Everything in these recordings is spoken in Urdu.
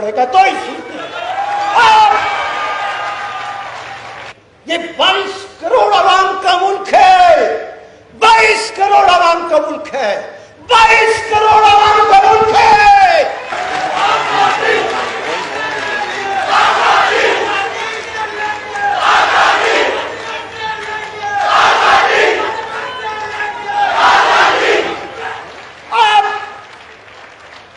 پڑے گا تو ہی سنتے ہیں۔ یہ 22 کروڑ عوام کا ملک ہے، 22 کروڑ عوام کا ملک ہے، 22 کروڑ عوام کا ملک ہے۔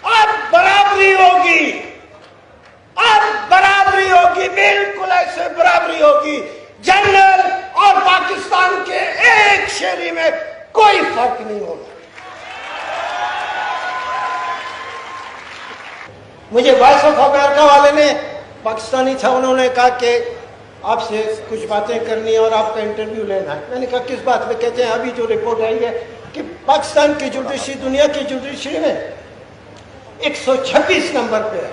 اب برابری ہوگی، اب برابری ہوگی، بالکل ایسے برابری ہوگی، جنرل اور پاکستان کے ایک شہری میں کوئی فرق نہیں ہوگا۔ مجھے وائس آف امریکہ والے نے، پاکستانی تھا، انہوں نے کہا کہ آپ سے کچھ باتیں کرنی ہے اور آپ کا انٹرویو لینا ہے۔ میں نے کہا کس بات میں؟ کہتے ہیں ابھی جو رپورٹ آئی ہے کہ پاکستان کی جوڈیشری دنیا کی جوڈیشری میں 126 نمبر پہ ہے۔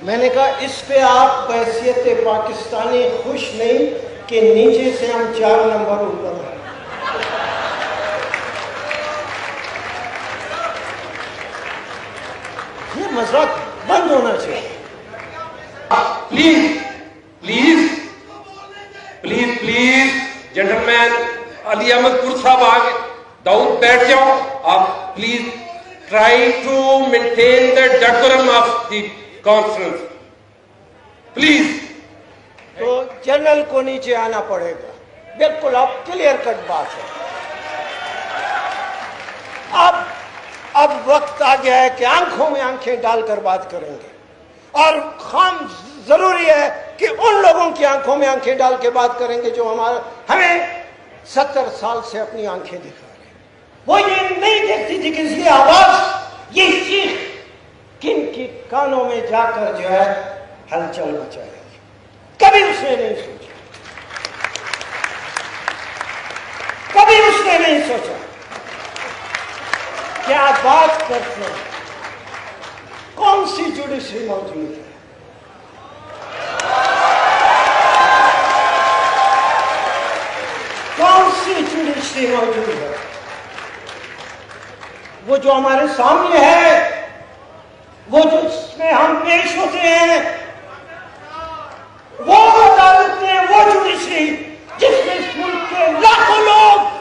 میں نے کہا اس پہ آپ بحیثیت پاکستانی خوش نہیں کہ نیچے سے ہم 4 نمبر اوپر ہیں؟ یہ مذاق بند ہونا چاہیے۔ Please please please please gentleman, Ali Ahmed پور صاحب آگے، داؤد بیٹھ جاؤ آپ، please try to maintain the decorum of the conference please. تو جنرل کو نیچے آنا پڑے گا، بالکل اب کلیئر کٹ بات ہے۔ اب وقت آ گیا ہے کہ آنکھوں میں آنکھیں ڈال کر بات کریں گے، اور خام ضروری ہے کہ ان لوگوں کی آنکھوں میں آنکھیں ڈال کے بات کریں گے جو ہمیں 70 سال سے اپنی آنکھیں دکھا رہے ہیں۔ وہ یہ نہیں دیکھتی تھی کہ اس کی آواز، یہ چیخ کن کی کانوں میں جا کر جو ہے ہلچل مچائے گی۔ کبھی اس نے نہیں سوچا، کبھی اس نے نہیں سوچا کیا بات کرتے ہیں، کون سی جوڈیشری موجود ہے۔ کون سی جوڈیشری موجود ہے؟ وہ جو ہمارے سامنے ہے، وہ جو اس میں ہم پیش ہوتے ہیں، وہ عدالتیں، وہ جوڈیشری جس میں اس ملک کے لاکھوں لوگ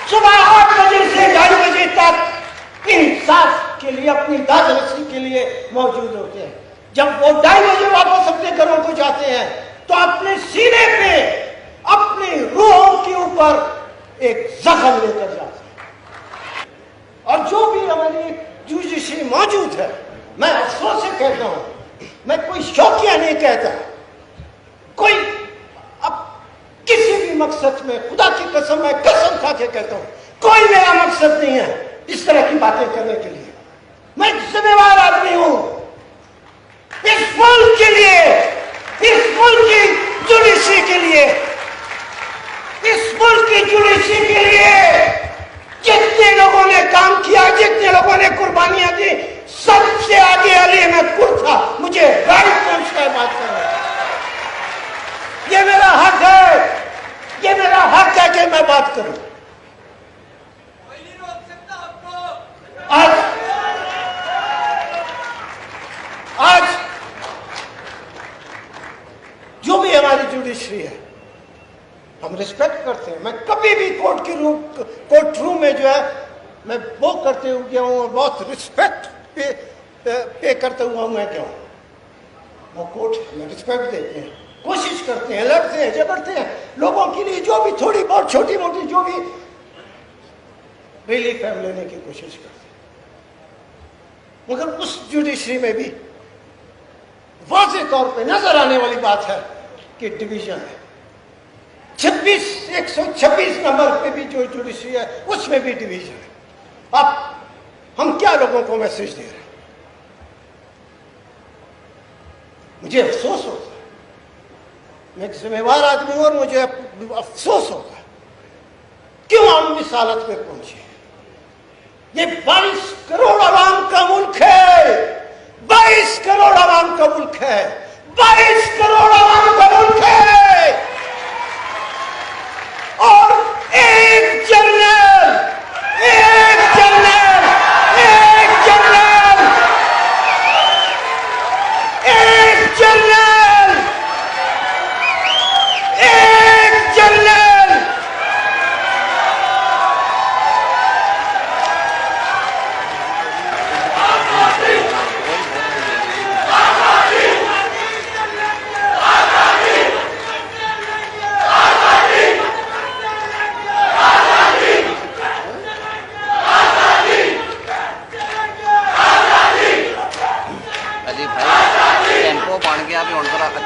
صبح 8 بجے سے 2:30 بجے تک انصاف کے لیے، اپنی داد رسی کے لیے موجود ہوتے ہیں۔ جب وہ 2:30 بجے واپس اپنے گھروں کو جاتے ہیں تو اپنے سینے پہ، اپنی روحوں کے اوپر ایک زخم لے کر جاتے ہیں۔ اور جو بھی ہماری جوڈیشری موجود ہے، میں افسوس سے کہتا ہوں، میں کوئی شوقیہ نہیں کہتا، کوئی اب کسی بھی مقصد میں، خدا کی قسم، میں قسم کھا کے کہتا ہوں، کوئی میرا مقصد نہیں ہے اس طرح کی باتیں کرنے کے لیے۔ میں ذمہ دار آدمی ہوں، اس ملک کے لیے، اس ملک کی جوڈیشری کے لیے، اس ملک کی جوڈیشری کے لیے جتنے لوگوں نے کام کیا، جتنے لوگوں نے قربانیاں دی، سب سے آگے علی احمد پور تھا۔ مجھے رائٹ پہنچتا ہے بات کرنے، یہ میرا حق ہے، یہ میرا حق ہے کہ میں بات کروں۔ آج جو بھی ہماری جوڈیشری ہے، ہم رسپیکٹ کرتے ہیں۔ میں کبھی بھی کورٹ روم میں جو ہے میں وہ کرتے ہوئے گیا ہوں، اور بہت رسپیکٹ پے کرتے ہوا میں گیا ہوں۔ وہ کورٹ میں رسپیکٹ دیتے ہیں، کوشش کرتے ہیں، لڑتے ہیں، جھگڑتے ہیں لوگوں کے لیے، جو بھی تھوڑی بہت چھوٹی موٹی جو بھی ریلیف ہے لینے کی کوشش کرتے ہیں۔ مگر اس جوڈیشری میں بھی واضح طور پہ نظر آنے والی بات ہے کہ ڈویژن ہے۔ 126 نمبر پہ بھی جو جوڈیشری ہے اس میں بھی ڈویژن ہے۔ اب ہم کیا لوگوں کو میسج دے رہے ہیں؟ مجھے افسوس ہوتا ہے، میں ایک ذمہ دار آدمی ہوں اور مجھے افسوس ہوتا ہے کیوں ہم اس حالت پہ پہنچے۔ یہ 22 کروڑ عوام کا ملک ہے، 22 کروڑ عوام کا ملک ہے، 22 کروڑ عوام کا ملک ہے۔